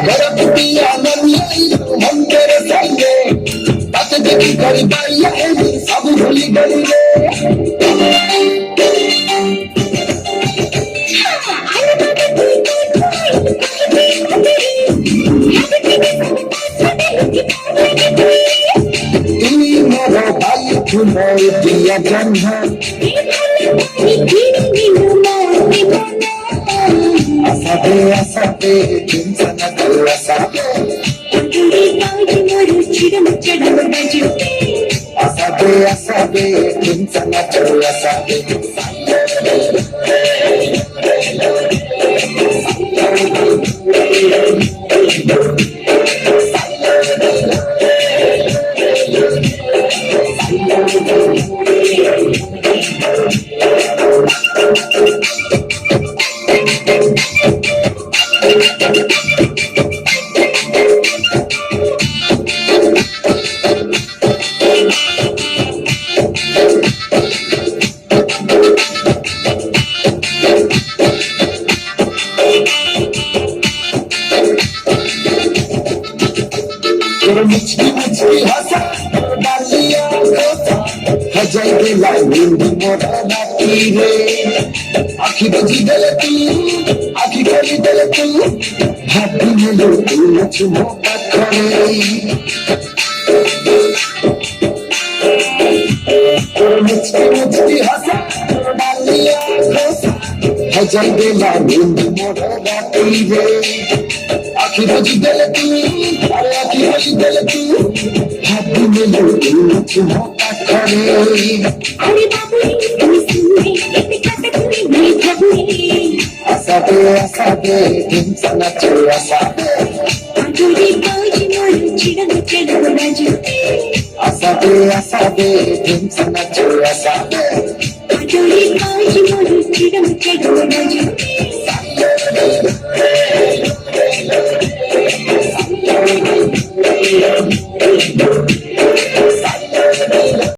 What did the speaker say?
গড়পিয়া নলাই মন্দের সঙ্গে তাতে দেখি করি পাইয়া সব ভুলি গলি রে তুমি মোর ভাই তোমার দিয়া জন্ম আসাবে আসাবে চিন্তা আসাবে asabe asabe insana asabe मुझकी मुझकी हंसा डालिया हजाई के लाई नींदी मोटा नाती रे आखी बजी दल तू आखी खोली दल तू हाथी में लो तू मुझे मोटा करे मुझकी मुझकी हंसा डालिया हजाई के लाई नींदी मोटा नाती रे आखी बजी दल तू अरे आखी बजी दल तू हाथी में लो तू मुझे मोटा करे अरे बाबू तुम सुने कितने तुम्हें नहीं खबरे asabe asabe insana asabe आजोरी बाजी मारू चिड़न चढ़ो Raju asabe asabe insana asabe आजोरी बाजी मारू चिड़न चढ़ो राजू